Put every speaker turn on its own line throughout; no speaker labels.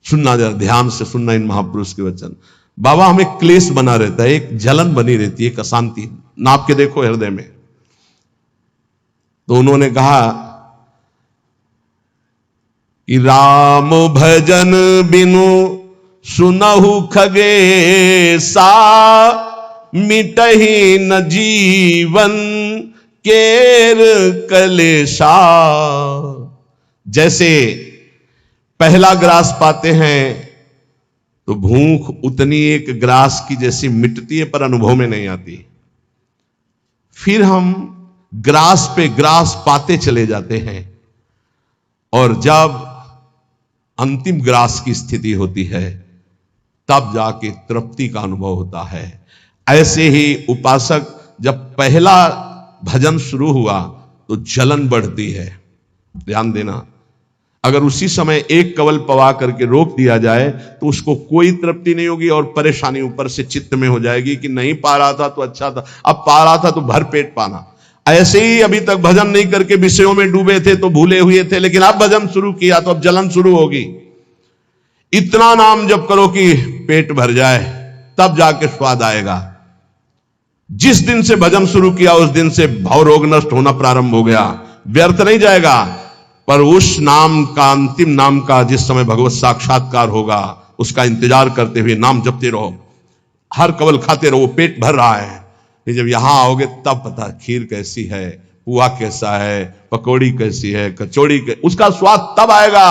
सुनना, जरा ध्यान से सुनना इन महापुरुष के वचन। बाबा, हमें क्लेश बना रहता है, एक जलन बनी रहती है, एक अशांति, नाप के देखो हृदय में। तो उन्होंने कहा कि राम भजन बिनु सुनहु खगेसा, मिटहि न जीवन केर कलेशा। जैसे पहला ग्रास पाते हैं तो भूख उतनी एक ग्रास की जैसी मिटती है, पर अनुभव में नहीं आती। फिर हम ग्रास पे ग्रास पाते चले जाते हैं, और जब अंतिम ग्रास की स्थिति होती है तब जाके तृप्ति का अनुभव होता है। ऐसे ही उपासक, जब पहला भजन शुरू हुआ तो जलन बढ़ती है। ध्यान देना, अगर उसी समय एक कवल पवा करके रोक दिया जाए तो उसको कोई तृप्ति नहीं होगी, और परेशानी ऊपर से चित्त में हो जाएगी कि नहीं पा रहा था तो अच्छा था, अब पा रहा था तो भर पेट पाना। ऐसे ही अभी तक भजन नहीं करके विषयों में डूबे थे तो भूले हुए थे, लेकिन अब भजन शुरू किया तो अब जलन शुरू होगी। इतना नाम जप करो कि पेट भर जाए, तब जाके स्वाद आएगा। जिस दिन से भजन शुरू किया उस दिन से भाव रोग नष्ट होना प्रारंभ हो गया। व्यर्थ नहीं जाएगा, पर उस नाम का, अंतिम नाम का, जिस समय भगवत साक्षात्कार होगा उसका इंतजार करते हुए नाम जपते रहो, हर कवल खाते रहो, पेट भर रहा है। जब यहां आओगे तब पता खीर कैसी है, पुआ कैसा है, पकौड़ी कैसी है, कचौड़ी उसका स्वाद तब आएगा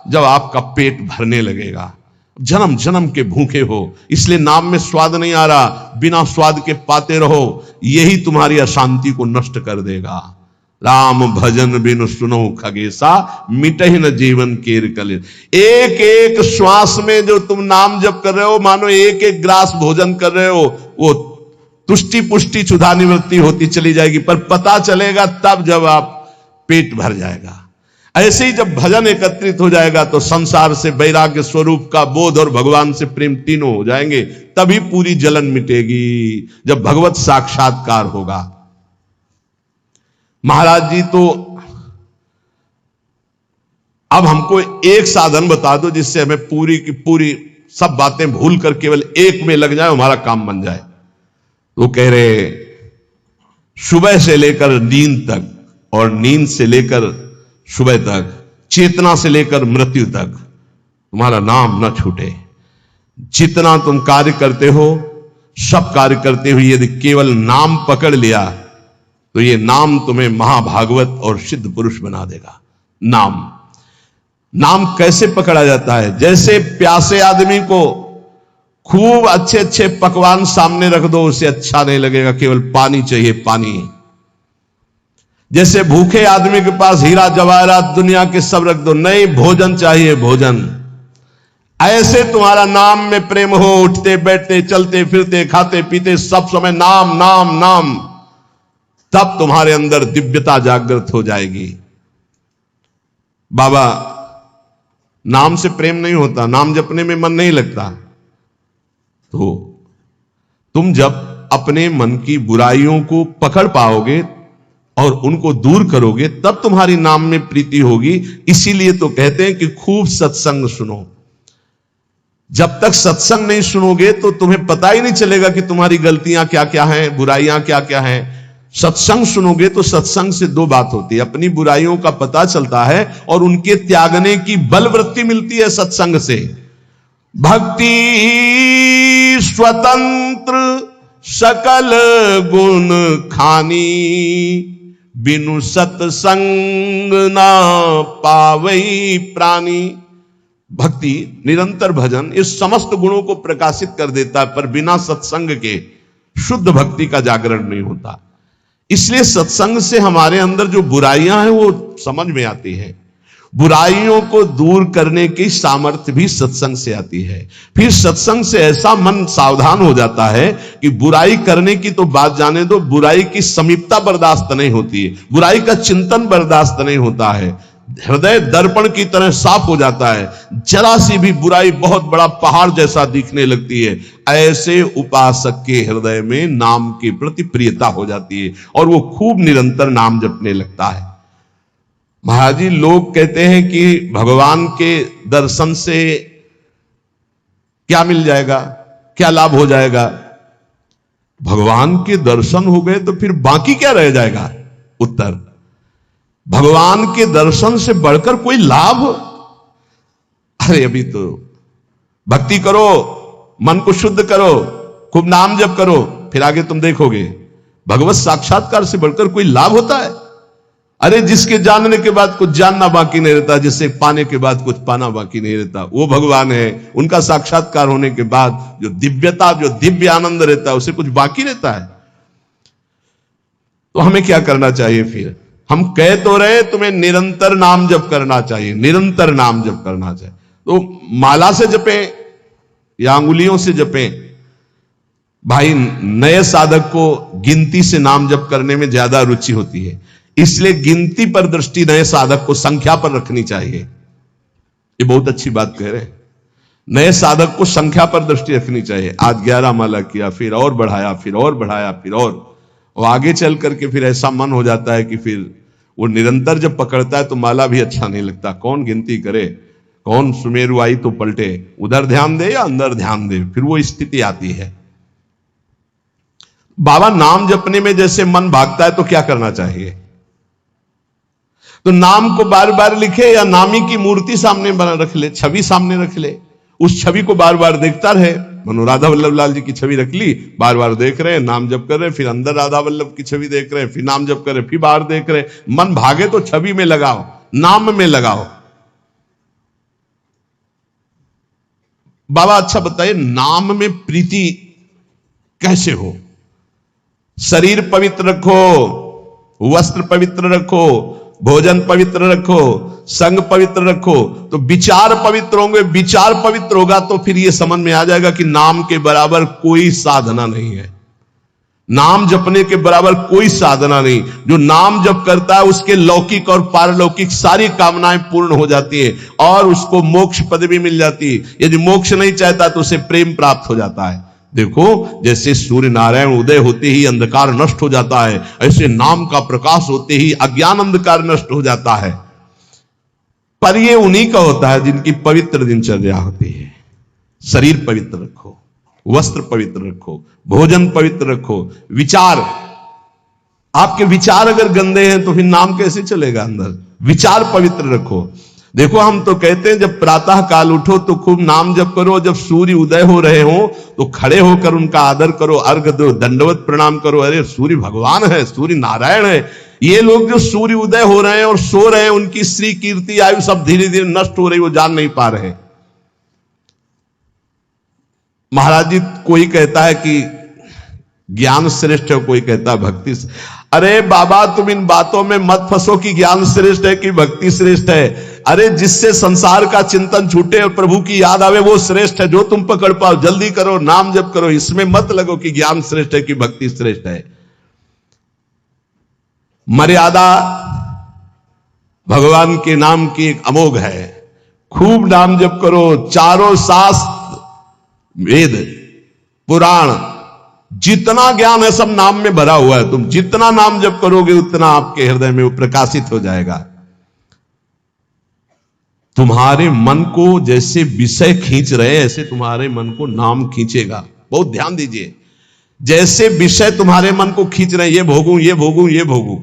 जब आपका पेट भरने लगेगा। जन्म जन्म के भूखे हो, इसलिए नाम में स्वाद नहीं आ रहा, बिना स्वाद के पाते रहो, यही तुम्हारी अशांति को नष्ट कर देगा। राम भजन बिनु सुनो खगेसा, मिटहि न जीवन केर कलेश। एक एक श्वास में जो तुम नाम जप कर रहे हो, मानो एक एक ग्रास भोजन कर रहे हो, वो तुष्टि पुष्टि क्षुधा निवृत्ति होती चली जाएगी, पर पता चलेगा तब जब आप पेट भर जाएगा। ऐसे ही जब भजन एकत्रित हो जाएगा तो संसार से वैराग्य स्वरूप का बोध और भगवान से प्रेम तीनों हो जाएंगे, तभी पूरी जलन मिटेगी, जब भगवत साक्षात्कार होगा। महाराज जी, तो अब हमको एक साधन बता दो जिससे हमें पूरी की पूरी सब बातें भूल कर केवल एक में लग जाए, हमारा काम बन जाए। तो कह रहे, सुबह से लेकर नींद तक, और नींद से लेकर सुबह तक, चेतना से लेकर मृत्यु तक तुम्हारा नाम न छूटे। जितना तुम कार्य करते हो, सब कार्य करते हुए यदि केवल नाम पकड़ लिया तो ये नाम तुम्हें महाभागवत और सिद्ध पुरुष बना देगा। नाम कैसे पकड़ा जाता है? जैसे प्यासे आदमी को खूब अच्छे अच्छे पकवान सामने रख दो, उसे अच्छा नहीं लगेगा, केवल पानी चाहिए, पानी। जैसे भूखे आदमी के पास हीरा जवाहरात दुनिया के सब रख दो, नहीं, भोजन चाहिए, भोजन। ऐसे तुम्हारा नाम में प्रेम हो, उठते बैठते चलते फिरते खाते पीते सब समय नाम नाम नाम, तब तुम्हारे अंदर दिव्यता जागृत हो जाएगी। बाबा, नाम से प्रेम नहीं होता, नाम जपने में मन नहीं लगता, तो तुम जब अपने मन की बुराइयों को पकड़ पाओगे और उनको दूर करोगे, तब तुम्हारी नाम में प्रीति होगी। इसीलिए तो कहते हैं कि खूब सत्संग सुनो। जब तक सत्संग नहीं सुनोगे तो तुम्हें पता ही नहीं चलेगा कि तुम्हारी गलतियां क्या क्या हैं, बुराइयां क्या क्या हैं। सत्संग सुनोगे तो सत्संग से दो बात होती है, अपनी बुराइयों का पता चलता है और उनके त्यागने की बलवृत्ति मिलती है सत्संग से। भक्ति स्वतंत्र सकल गुण खानी, बिनु सत्संग ना पावई प्राणी। भक्ति, निरंतर भजन, इस समस्त गुणों को प्रकाशित कर देता है, पर बिना सत्संग के शुद्ध भक्ति का जागरण नहीं होता। इसलिए सत्संग से हमारे अंदर जो बुराइयां हैं वो समझ में आती हैं। बुराइयों को दूर करने की सामर्थ्य भी सत्संग से आती है। फिर सत्संग से ऐसा मन सावधान हो जाता है कि बुराई करने की तो बात जाने दो, बुराई की समीपता बर्दाश्त नहीं होती है, बुराई का चिंतन बर्दाश्त नहीं होता है। हृदय दर्पण की तरह साफ हो जाता है, जरा सी भी बुराई बहुत बड़ा पहाड़ जैसा दिखने लगती है। ऐसे उपासक के हृदय में नाम के प्रति प्रियता हो जाती है और वो खूब निरंतर नाम जपने लगता है। महाराज जी, लोग कहते हैं कि भगवान के दर्शन से क्या मिल जाएगा, क्या लाभ हो जाएगा? भगवान के दर्शन हो गए तो फिर बाकी क्या रह जाएगा? उत्तर, भगवान के दर्शन से बढ़कर कोई लाभ? अरे अभी तो भक्ति करो, मन को शुद्ध करो, खूब नाम जप करो, फिर आगे तुम देखोगे भगवत साक्षात्कार से बढ़कर कोई लाभ होता है? अरे जिसके जानने के बाद कुछ जानना बाकी नहीं रहता, जिससे पाने के बाद कुछ पाना बाकी नहीं रहता, वो भगवान है। उनका साक्षात्कार होने के बाद जो दिव्यता, जो दिव्य आनंद रहता है, उसे कुछ बाकी रहता है। तो हमें क्या करना चाहिए फिर? हम कह तो रहे तुम्हें निरंतर नाम जप करना चाहिए, निरंतर नाम जप करना चाहिए। तो माला से जपें या अंगुलियों से जपें? भाई नए साधक को गिनती से नाम जप करने में ज्यादा रुचि होती है, इसलिए गिनती पर दृष्टि नए साधक को संख्या पर रखनी चाहिए। ये बहुत अच्छी बात कह रहे हैं, नए साधक को संख्या पर दृष्टि रखनी चाहिए। आज 11 माला किया, फिर और बढ़ाया, फिर और बढ़ाया, फिर और आगे चल करके फिर ऐसा मन हो जाता है कि फिर वो निरंतर जब पकड़ता है तो माला भी अच्छा नहीं लगता। कौन गिनती करे, कौन सुमेरु आई तो पलटे, उधर ध्यान दे या अंदर ध्यान दे, फिर वो स्थिति आती है। बाबा नाम जपने में जैसे मन भागता है तो क्या करना चाहिए? तो नाम को बार बार लिखे या नामी की मूर्ति सामने बना रख ले, छवि सामने रख ले, उस छवि को बार बार देखता रहे। मनो राधा वल्लभ लाल जी की छवि रख ली, बार बार देख रहे हैं, नाम जप कर रहे हैं, फिर अंदर राधा वल्लभ की छवि देख रहे हैं, फिर नाम जप कर रहे हैं, फिर बाहर देख रहे हैं। मन भागे तो छवि में लगाओ, नाम में लगाओ। बाबा अच्छा बताइए, नाम में प्रीति कैसे हो? शरीर पवित्र रखो, वस्त्र पवित्र रखो, भोजन पवित्र रखो, संग पवित्र रखो, तो विचार पवित्र होंगे। विचार पवित्र होगा तो फिर यह समझ में आ जाएगा कि नाम के बराबर कोई साधना नहीं है, नाम जपने के बराबर कोई साधना नहीं। जो नाम जप करता है उसके लौकिक और पारलौकिक सारी कामनाएं पूर्ण हो जाती है और उसको मोक्ष पदवी मिल जाती है। यदि मोक्ष नहीं चाहता तो उसे प्रेम प्राप्त हो जाता है। देखो, जैसे सूर्य नारायण उदय होते ही अंधकार नष्ट हो जाता है, ऐसे नाम का प्रकाश होते ही अज्ञान अंधकार नष्ट हो जाता है। पर यह उन्हीं का होता है जिनकी पवित्र दिनचर्या होती है। शरीर पवित्र रखो, वस्त्र पवित्र रखो, भोजन पवित्र रखो, विचार, आपके विचार अगर गंदे हैं तो फिर नाम कैसे चलेगा अंदर? विचार पवित्र रखो। देखो, हम तो कहते हैं जब प्रातः काल उठो तो खूब नाम जप करो, जब सूर्य उदय हो रहे हो तो खड़े होकर उनका आदर करो, अर्घ दो, दंडवत प्रणाम करो। अरे सूर्य भगवान है, सूर्य नारायण है। ये लोग जो सूर्य उदय हो रहे हैं और सो रहे हैं, उनकी श्री कीर्ति आयु सब धीरे धीरे नष्ट हो रही, वो जान नहीं पा रहे। महाराज जी, कोई कहता है कि ज्ञान श्रेष्ठ है, कोई कहता है भक्ति। अरे बाबा, तुम इन बातों में मत फंसो कि ज्ञान श्रेष्ठ है कि भक्ति श्रेष्ठ है। अरे जिससे संसार का चिंतन छूटे और प्रभु की याद आवे वो श्रेष्ठ है। जो तुम पकड़ पाओ, जल्दी करो, नाम जप करो, इसमें मत लगो कि ज्ञान श्रेष्ठ है कि भक्ति श्रेष्ठ है। मर्यादा भगवान के नाम की एक अमोघ है। खूब नाम जप करो, चारों शास्त्र, वेद, पुराण, जितना ज्ञान है सब नाम में भरा हुआ है। तुम जितना नाम जप करोगे उतना आपके हृदय में वो प्रकाशित हो जाएगा। तुम्हारे मन को जैसे विषय खींच रहे ऐसे तुम्हारे मन को नाम खींचेगा। बहुत ध्यान दीजिए, जैसे विषय तुम्हारे मन को खींच रहे हैं, ये भोगूं, ये भोगूं, ये भोगूं,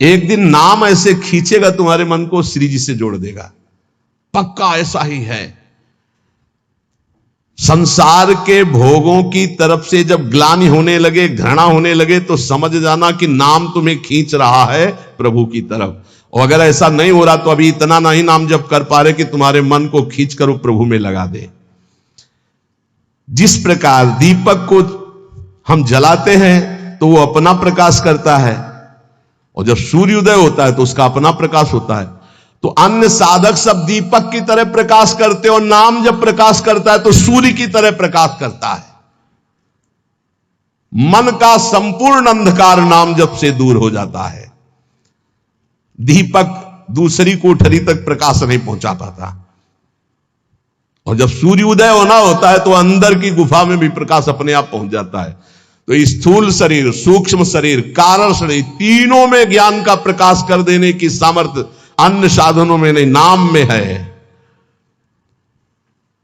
एक दिन नाम ऐसे खींचेगा तुम्हारे मन को, श्री जी से जोड़ देगा। पक्का ऐसा ही है। संसार के भोगों की तरफ से जब ग्लानि होने लगे, घृणा होने लगे, तो समझ जाना कि नाम तुम्हें खींच रहा है प्रभु की तरफ। और अगर ऐसा नहीं हो रहा तो अभी इतना नहीं नाम जप कर पा रहे कि तुम्हारे मन को खींच कर वो प्रभु में लगा दे। जिस प्रकार दीपक को हम जलाते हैं तो वो अपना प्रकाश करता है, और जब सूर्योदय होता है तो उसका अपना प्रकाश होता है। तो अन्य साधक सब दीपक की तरह प्रकाश करते और नाम जब प्रकाश करता है तो सूर्य की तरह प्रकाश करता है। मन का संपूर्ण अंधकार नाम जप से दूर हो जाता है। दीपक दूसरी कोठरी तक प्रकाश नहीं पहुंचा पाता, और जब सूर्य उदय होना होता है तो अंदर की गुफा में भी प्रकाश अपने आप पहुंच जाता है। तो स्थूल शरीर, सूक्ष्म शरीर, कारण शरीर, तीनों में ज्ञान का प्रकाश कर देने की सामर्थ्य अन्य साधनों में नहीं, नाम में है।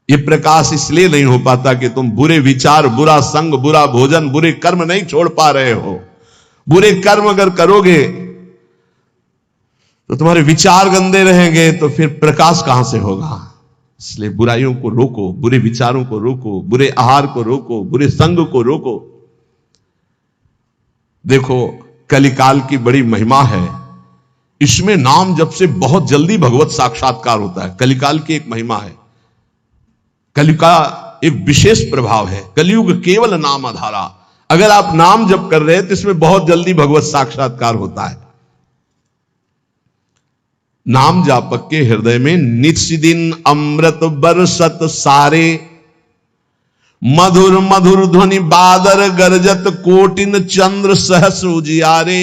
ये प्रकाश इसलिए नहीं हो पाता कि तुम बुरे विचार, बुरा संग, बुरा भोजन, बुरे कर्म नहीं छोड़ पा रहे हो। बुरे कर्म अगर करोगे तो तुम्हारे विचार गंदे रहेंगे, तो फिर प्रकाश कहां से होगा। इसलिए बुराइयों को रोको, बुरे विचारों को रोको, बुरे आहार को रोको, बुरे संग को रोको। देखो, कलिकाल की बड़ी महिमा है, इसमें नाम जप से बहुत जल्दी भगवत साक्षात्कार होता है। कलिकाल की एक महिमा है, कलयुग का एक विशेष प्रभाव है। कलयुग केवल नाम आधारा। अगर आप नाम जप कर रहे हैं तो इसमें बहुत जल्दी भगवत साक्षात्कार होता है। नाम जापक के हृदय में नित्य दिन अमृत बरसत सारे, मधुर मधुर ध्वनि बादर गरजत कोटिन चंद्र सहस उजियारे।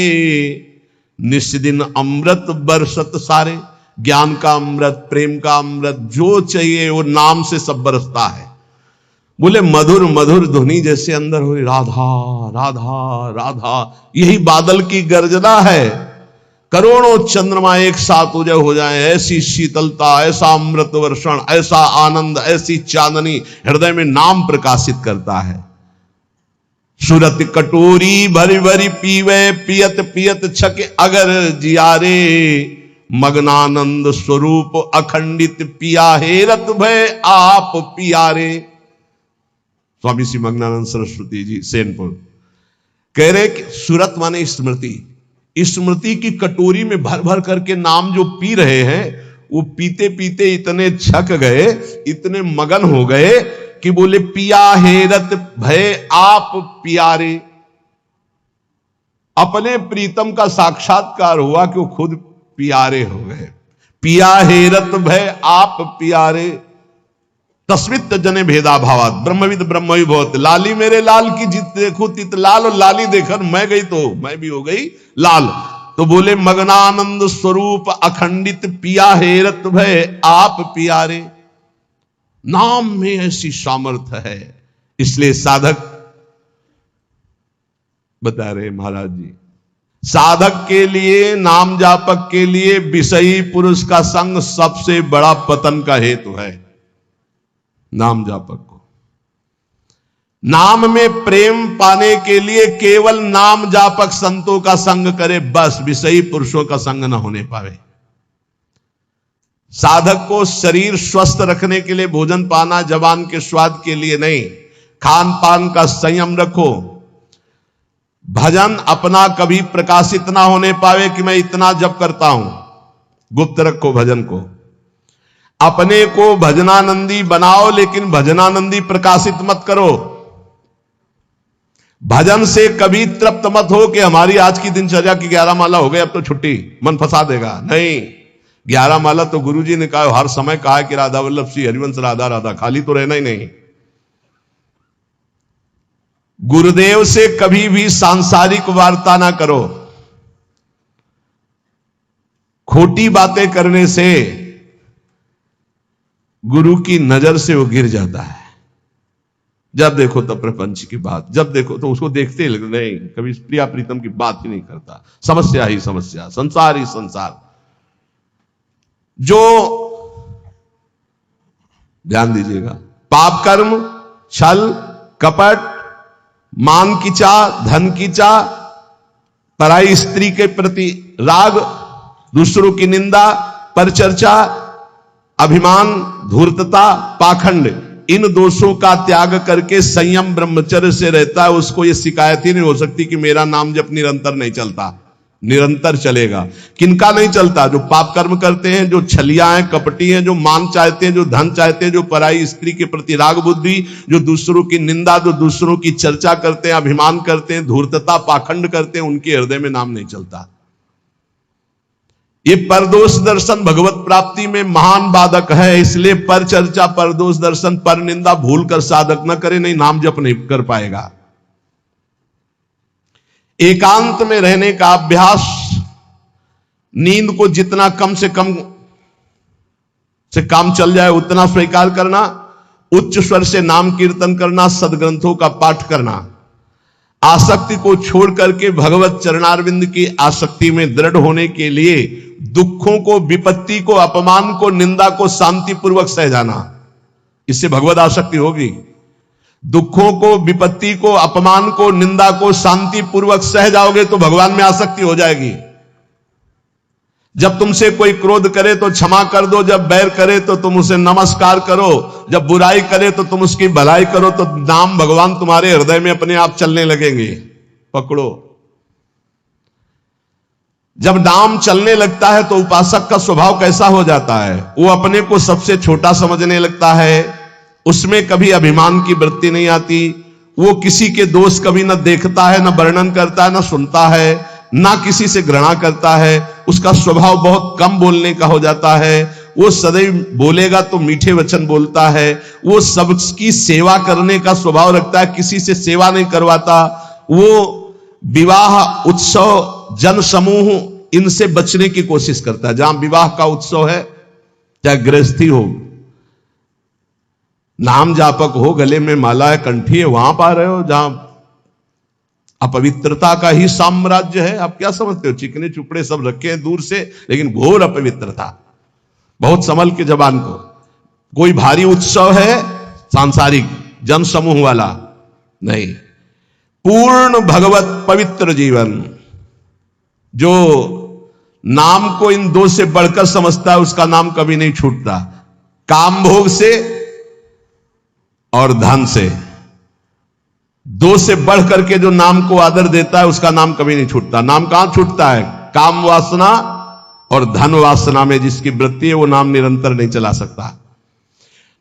नित्य दिन अमृत बरसत सारे, ज्ञान का अमृत, प्रेम का अमृत, जो चाहिए वो नाम से सब बरसता है। बोले मधुर मधुर ध्वनि जैसे अंदर हो, राधा राधा राधा, यही बादल की गर्जना है। करोड़ों चंद्रमा एक साथ उदय हो जाए, ऐसी शीतलता, ऐसा अमृत वर्षण, ऐसा आनंद, ऐसी चांदनी हृदय में नाम प्रकाशित करता है। सुरत कटोरी भरी भरी पीवे, पियत पियत छक अगर जियारे। मग्नानंद स्वरूप अखंडित पिया हेरत भय आप पियारे। स्वामी श्री मग्नानंद सरस्वती जी सेनपुर कह रहे कि सुरत माने स्मृति, स्मृति की कटोरी में भर भर करके नाम जो पी रहे हैं, वो पीते पीते इतने छक गए, इतने मगन हो गए कि बोले पिया हेरत भय आप पियारे। अपने प्रीतम का साक्षात्कार हुआ कि वो खुद पियारे हो गए। पिया हेरत भय आप पियारे, तस्मित जने भेदा भावात, ब्रह्मविद ब्रह्मवि भवत। लाली मेरे लाल की जित देखो तित लाल, और लाली देखकर मैं गई तो मैं भी हो गई लाल। तो बोले मग्नानंद स्वरूप अखंडित पिया हेरत भय आप पियारे। नाम में ऐसी सामर्थ्य है, इसलिए साधक बता रहे महाराज जी, साधक के लिए, नाम जापक के लिए विषयी पुरुष का संग सबसे बड़ा पतन का हेतु है। नाम जापक को नाम में प्रेम पाने के लिए केवल नाम जापक संतों का संग करे, बस विषयी पुरुषों का संग न होने पावे। साधक को शरीर स्वस्थ रखने के लिए भोजन पाना जबान के स्वाद के लिए नहीं, खान पान का संयम रखो। भजन अपना कभी प्रकाशित ना होने पावे कि मैं इतना जप करता हूं, गुप्त रखो भजन को। अपने को भजनानंदी बनाओ, लेकिन भजनानंदी प्रकाशित मत करो। भजन से कभी तृप्त मत हो कि हमारी आज की दिनचर्या की 11 माला हो गई, अब तो छुट्टी, मन फंसा देगा। नहीं, 11 माला तो गुरुजी ने कहा, हर समय कहा कि राधा वल्लभ श्री हरिवंश राधा राधा, खाली तो रहना ही नहीं। गुरुदेव से कभी भी सांसारिक वार्ता ना करो। खोटी बातें करने से गुरु की नजर से वो गिर जाता है। जब देखो तब प्रपंच की बात, जब देखो तो उसको देखते ही नहीं, कभी प्रिया प्रीतम की बात ही नहीं करता। समस्या ही समस्या, संसार ही संसार। जो ध्यान दीजिएगा, पाप कर्म, छल कपट, मान की चाह, धन की चाह, पराई स्त्री के प्रति राग, दूसरों की निंदा, परचर्चा, अभिमान, धूर्तता, पाखंड, इन दोषों का त्याग करके संयम ब्रह्मचर्य से रहता है, उसको ये शिकायत ही नहीं हो सकती कि मेरा नाम जब निरंतर नहीं चलता। निरंतर चलेगा। किनका नहीं चलता? जो पाप कर्म करते हैं, जो छलिया हैं, कपटी हैं, जो मान चाहते हैं, जो धन चाहते हैं, जो पराई स्त्री के प्रति राग बुद्धि, जो दूसरों की निंदा, जो दूसरों की चर्चा करते हैं, अभिमान करते हैं, धूर्तता, पाखंड करते हैं, उनके हृदय में नाम नहीं चलता। ये परदोष दर्शन भगवत प्राप्ति में महान बाधक है। इसलिए पर चर्चा, परदोष दर्शन, पर निंदा भूल कर साधक न करे, नहीं नाम जप नहीं कर पाएगा। एकांत में रहने का अभ्यास, नींद को जितना कम से कम से काम चल जाए उतना स्वीकार करना, उच्च स्वर से नाम कीर्तन करना, सदग्रंथों का पाठ करना, आसक्ति को छोड़ करके भगवत चरणारविंद की आसक्ति में दृढ़ होने के लिए दुखों को, विपत्ति को, अपमान को, निंदा को शांतिपूर्वक सह जाना। इससे भगवद आसक्ति होगी। दुखों को, विपत्ति को, अपमान को, निंदा को शांति पूर्वक सह जाओगे तो भगवान में आसक्ति हो जाएगी। जब तुमसे कोई क्रोध करे तो क्षमा कर दो, जब बैर करे तो तुम उसे नमस्कार करो, जब बुराई करे तो तुम उसकी भलाई करो, तो नाम भगवान तुम्हारे हृदय में अपने आप चलने लगेंगे। पकड़ो। जब नाम चलने लगता है तो उपासक का स्वभाव कैसा हो जाता है? वो अपने को सबसे छोटा समझने लगता है, उसमें कभी अभिमान की वृत्ति नहीं आती, वो किसी के दोष कभी न देखता है, न वर्णन करता है, न सुनता है, ना किसी से घृणा करता है। उसका स्वभाव बहुत कम बोलने का हो जाता है। वो सदैव बोलेगा तो मीठे वचन बोलता है। वो सबकी सेवा करने का स्वभाव रखता है, किसी से सेवा नहीं करवाता। वो विवाह, उत्सव, जन समूह, इनसे बचने की कोशिश करता है। जहां विवाह का उत्सव है, चाहे गृहस्थी हो, नाम जापक हो, गले में माला है, कंठी है, वहां पा रहे हो जहां अपवित्रता का ही साम्राज्य है। आप क्या समझते हो? चिकने चुपड़े सब रखे हैं दूर से, लेकिन घोर अपवित्रता। बहुत संभल के जबान को। कोई भारी उत्सव है सांसारिक जन समूह वाला नहीं, पूर्ण भगवत पवित्र जीवन। जो नाम को इन दो से बढ़कर समझता है, उसका नाम कभी नहीं छूटता। काम भोग से और धन से, दो से बढ़ करके जो नाम को आदर देता है, उसका नाम कभी नहीं छूटता। नाम कहां छूटता है? काम वासना और धन वासना में जिसकी वृत्ति है, वो नाम निरंतर नहीं चला सकता।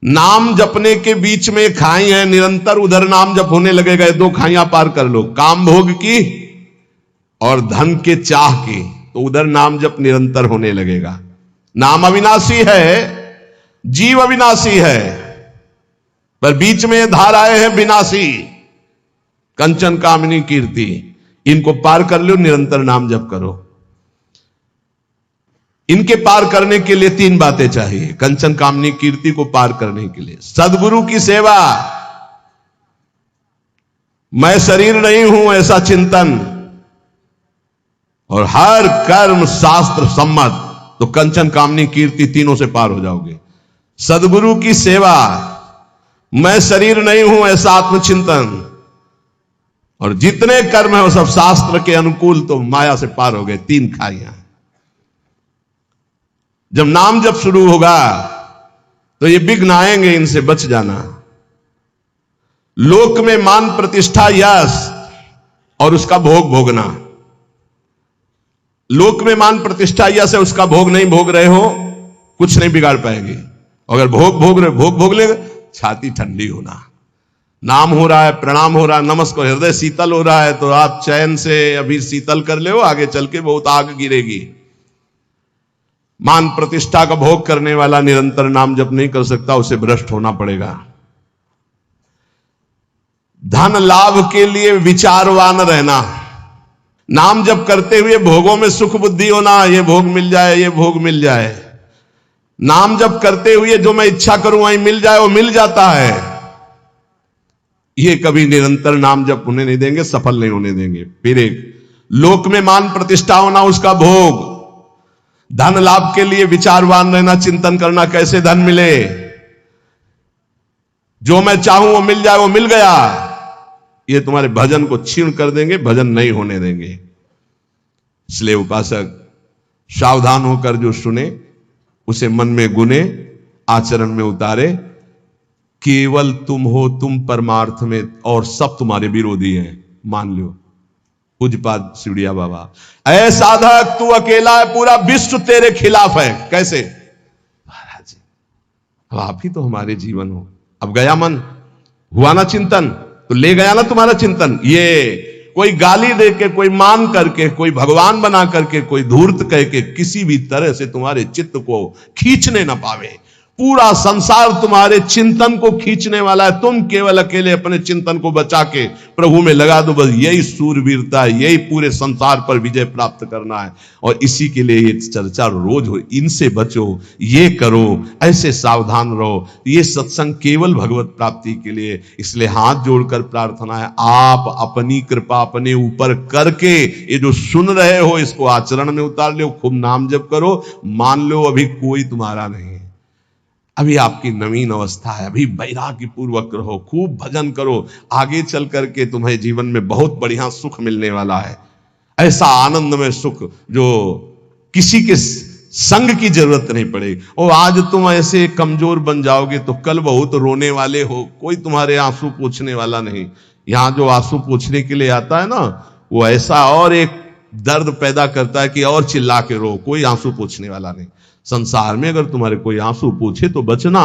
नाम जपने के बीच में खाई है, निरंतर उधर नाम जप होने लगेगा। दो खाइयां पार कर लो, काम भोग की और धन के चाह की, तो उधर नाम जप निरंतर होने लगेगा। नाम अविनाशी है, जीव अविनाशी है, पर बीच में धाराएं हैं विनाशी। कंचन, कामिनी, कीर्ति, इनको पार कर लो, निरंतर नाम जप करो। इनके पार करने के लिए तीन बातें चाहिए। कंचन, कामिनी, कीर्ति को पार करने के लिए सद्गुरु की सेवा, मैं शरीर नहीं हूं ऐसा चिंतन, और हर कर्म शास्त्र सम्मत, तो कंचन, कामिनी, कीर्ति तीनों से पार हो जाओगे। सद्गुरु की सेवा, मैं शरीर नहीं हूं ऐसा आत्मचिंतन, और जितने कर्म है वो सब शास्त्र के अनुकूल, तो माया से पार हो गए। तीन खाइयां। जब नाम जब शुरू होगा तो ये विघ्न आएंगे, इनसे बच जाना। लोक में मान, प्रतिष्ठा, यश और उसका भोग भोगना। लोक में मान, प्रतिष्ठा, यश है, उसका भोग नहीं भोग रहे हो, कुछ नहीं बिगाड़ पाएंगे। अगर भोग भोग रहे, भोग भोग लेगा, छाती ठंडी होना। नाम हो रहा है, प्रणाम हो रहा है, नमस्कार, हृदय शीतल हो रहा है, तो आप चैन से अभी शीतल कर ले, आगे चल के बहुत आग गिरेगी। मान प्रतिष्ठा का भोग करने वाला निरंतर नाम जप नहीं कर सकता, उसे भ्रष्ट होना पड़ेगा। धन लाभ के लिए विचारवान रहना, नाम जप करते हुए भोगों में सुख बुद्धि होना, ये भोग मिल जाए, ये भोग मिल जाए। नाम जप करते हुए जो मैं इच्छा करूं वहीं मिल जाए, वो मिल जाता है। ये कभी निरंतर नाम जप होने नहीं देंगे, सफल नहीं होने देंगे। फिर एक लोक में मान प्रतिष्ठा होना, उसका भोग। धन लाभ के लिए विचारवान रहना, चिंतन करना कैसे धन मिले, जो मैं चाहूं वो मिल जाए, वो मिल गया। ये तुम्हारे भजन को छीण कर देंगे, भजन नहीं होने देंगे। इसलिए उपासक सावधान होकर जो सुने उसे मन में गुने, आचरण में उतारे। केवल तुम हो, तुम परमार्थ में, और सब तुम्हारे विरोधी हैं, मान लो। पूज्यपाद सिवड़िया बाबा, ऐ साधक तू अकेला है, पूरा विश्व तेरे खिलाफ है। कैसे? महाराज जी, अब आप ही तो हमारे जीवन हो। अब गया मन, हुआ ना चिंतन, तो ले गया ना तुम्हारा चिंतन। ये कोई गाली दे के, कोई मान करके, कोई भगवान बना करके, कोई धूर्त कह के किसी भी तरह से तुम्हारे चित्त को खींचने ना पावे। पूरा संसार तुम्हारे चिंतन को खींचने वाला है, तुम केवल अकेले अपने चिंतन को बचा के प्रभु में लगा दो। बस यही सूरवीरता है, यही पूरे संसार पर विजय प्राप्त करना है। और इसी के लिए ये चर्चा रोज हो। इनसे बचो, ये करो, ऐसे सावधान रहो। ये सत्संग केवल भगवत प्राप्ति के लिए। इसलिए हाथ जोड़कर प्रार्थना है, आप अपनी कृपा अपने ऊपर करके ये जो सुन रहे हो इसको आचरण में उतार लो। खूब नाम जप करो, मान लो अभी कोई तुम्हारा नहीं। अभी आपकी नवीन अवस्था है, अभी वैराग्य पूर्वक रहो, खूब भजन करो, आगे चल करके तुम्हें जीवन में बहुत बढ़िया सुख मिलने वाला है। ऐसा आनंदमय सुख जो किसी के संग की जरूरत नहीं पड़ेगी। और आज तुम ऐसे कमजोर बन जाओगे तो कल बहुत रोने वाले हो, कोई तुम्हारे आंसू पोंछने वाला नहीं। यहां जो आंसू पोंछने के लिए आता है ना, वो ऐसा और एक दर्द पैदा करता है कि और चिल्ला के रो, कोई आंसू पोंछने वाला नहीं। संसार में अगर तुम्हारे कोई आंसू पूछे तो बचना,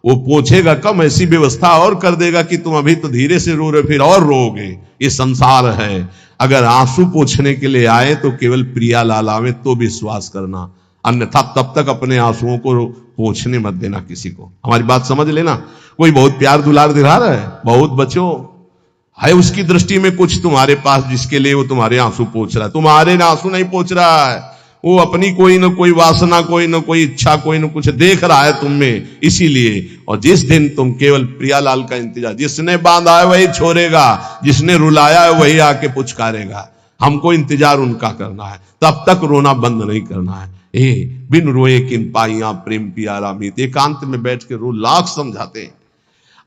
वो पूछेगा कम, ऐसी व्यवस्था और कर देगा कि तुम अभी तो धीरे से रो रहे, फिर और रोगे। ये संसार है। अगर आंसू पूछने के लिए आए तो केवल प्रिया लाल आवे तो विश्वास करना, अन्यथा तब तक अपने आंसुओं को पूछने मत देना किसी को। हमारी बात समझ लेना। कोई बहुत प्यार दुलार दिखा रहा है, बहुत बचो, है उसकी दृष्टि में कुछ तुम्हारे पास जिसके लिए वो तुम्हारे आंसू पोंछ रहा है। तुम्हारे आंसू नहीं पोंछ रहा है, वो अपनी कोई न कोई वासना, कोई न कोई इच्छा, कोई न कुछ देख रहा है तुम में, इसीलिए। और जिस दिन तुम केवल प्रियालाल का इंतजार, जिसने बांधा है वही छोड़ेगा, जिसने रुलाया है वही आके पुचकारेगा। हमको इंतजार उनका करना है, तब तक रोना बंद नहीं करना है। बिन रोए किन पाइया प्रेम पियारा मीत, एकांत में बैठ के रो, लाख समझाते हैं।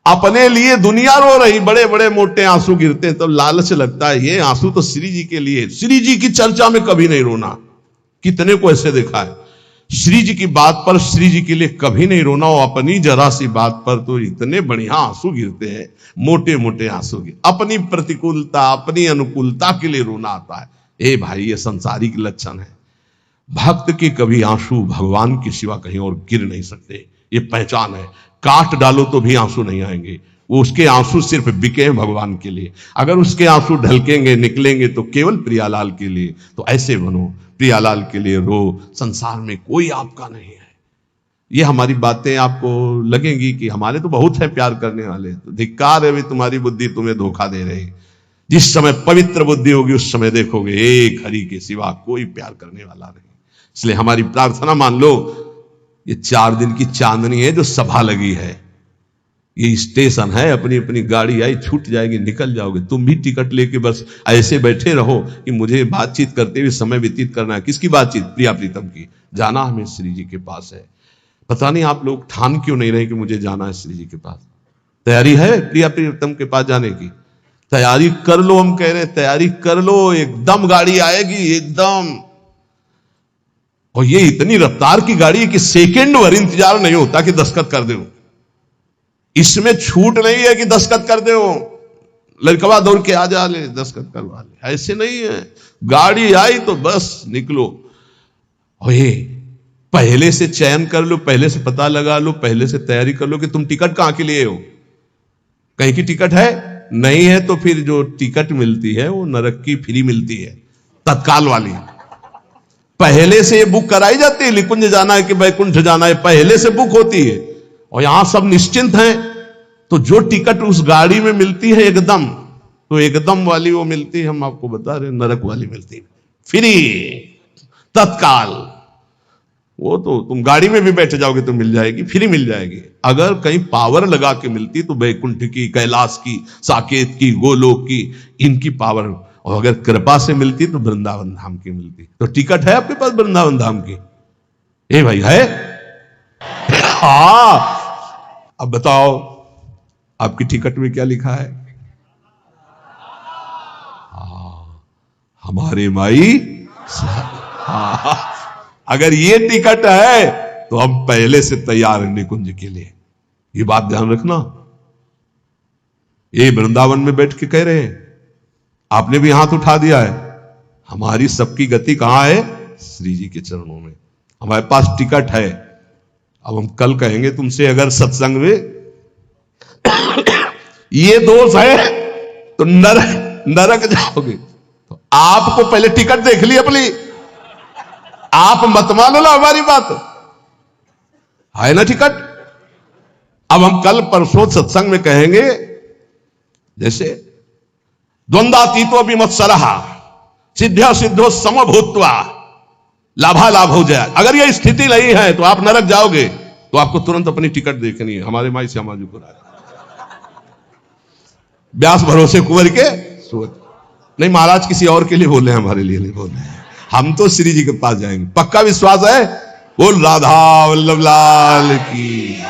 अपने लिए दुनिया रो रही, बड़े बड़े मोटे आंसू गिरते हैं, तो लालच लगता है ये आंसू तो श्री जी के लिए। श्री जी की चर्चा में कभी नहीं रोना। कितने को ऐसे देखा है, श्री जी की बात पर, श्री जी के लिए कभी नहीं रोना, और अपनी जरा सी बात पर तो इतने बढ़िया आंसू गिरते हैं, मोटे मोटे आंसू गिर। अपनी प्रतिकूलता, अपनी अनुकूलता के लिए रोना आता है। ए भाई, ये संसारिक लक्षण है। भक्त के कभी आंसू भगवान के सिवा कहीं और गिर नहीं सकते, ये पहचान है। काट डालो तो भी आंसू नहीं आएंगे, वो उसके आंसू सिर्फ बिके हैं भगवान के लिए। अगर उसके आंसू ढलकेंगे, निकलेंगे तो केवल प्रियालाल के लिए। तो ऐसे बनो, प्रियालाल के लिए रो, संसार में कोई आपका नहीं है। ये हमारी बातें आपको लगेंगी कि हमारे तो बहुत है प्यार करने वाले, तो धिक्कार है भी तुम्हारी बुद्धि तुम्हें धोखा दे रही। जिस समय पवित्र बुद्धि होगी उस समय देखोगे एक हरि के सिवा कोई प्यार करने वाला नहीं। इसलिए हमारी प्रार्थना मान लो, ये 4 दिन की चांदनी है जो सभा लगी है, ये स्टेशन है, अपनी अपनी गाड़ी आई छूट जाएगी, निकल जाओगे। तुम भी टिकट लेके बस ऐसे बैठे रहो कि मुझे बातचीत करते हुए समय व्यतीत करना है। किसकी बातचीत? प्रिया प्रीतम की। जाना हमें श्री जी के पास है। पता नहीं आप लोग ठान क्यों नहीं रहे कि मुझे जाना है श्री जी के पास। तैयारी है प्रिया प्रीतम के पास जाने की? तैयारी कर लो, हम कह रहे हैं तैयारी कर लो, एकदम गाड़ी आएगी एकदम। और ये इतनी रफ्तार की गाड़ी है कि सेकेंड भर इंतजार नहीं होता कि दस्तखत कर दो। इसमें छूट नहीं है कि दस्तखत कर दो, लड़कवा दौड़ के आ जा ले दस्तखत करवा ले, ऐसे नहीं है। गाड़ी आई तो बस निकलो। और ये पहले से चयन कर लो, पहले से पता लगा लो, पहले से तैयारी कर लो कि तुम टिकट कहां के लिए हो। कहीं की टिकट है? नहीं है तो फिर जो टिकट मिलती है वो नरक की फ्री मिलती है, तत्काल वाली। पहले से ये बुक कराई जाती है, निकुंज जाना है कि वैकुंठ जाना है, पहले से बुक होती है। और यहां सब निश्चिंत हैं, तो जो टिकट उस गाड़ी में मिलती है एकदम, तो एकदम वाली वो मिलती है, हम आपको बता रहे, नरक वाली मिलती है फ्री, तत्काल। वो तो तुम गाड़ी में भी बैठ जाओगे तो मिल जाएगी, फ्री मिल जाएगी। अगर कहीं पावर लगा के मिलती तो वैकुंठ की, कैलाश की, साकेत की, गोलोक की, इनकी पावर। और अगर कृपा से मिलती तो वृंदावन धाम की मिलती। तो टिकट है आपके पास वृंदावन धाम की? ए भाई है? हाँ, अब बताओ आपकी टिकट में क्या लिखा है? हमारे माई। हाँ, अगर ये टिकट है तो हम पहले से तैयार हैं निकुंज के लिए। ये बात ध्यान रखना। ये वृंदावन में बैठ के कह रहे हैं, आपने भी हाथ उठा दिया है। हमारी सबकी गति कहां है? श्री जी के चरणों में। हमारे पास टिकट है। अब हम कल कहेंगे तुमसे, अगर सत्संग में ये दोष है तो नरक जाओगे। तो आपको पहले टिकट देख ली अपनी, आप मत मानो ना हमारी बात, है ना टिकट। अब हम कल परसों सत्संग में कहेंगे, जैसे द्वंद्वातीतो विमत्सरः सिद्ध्या सिद्धो समभूत्वा लाभालाभ हो जाए। अगर यह स्थिति नहीं है तो आप नरक जाओगे। तो आपको तुरंत अपनी टिकट देखनी है। हमारे माई श्यामा जी को व्यास भरोसे कुंवर के सोच नहीं, महाराज किसी और के लिए बोले, हमारे लिए नहीं बोले। हम तो श्री जी के पास जाएंगे, पक्का विश्वास है। बोल राधा वल्लभ लाल की।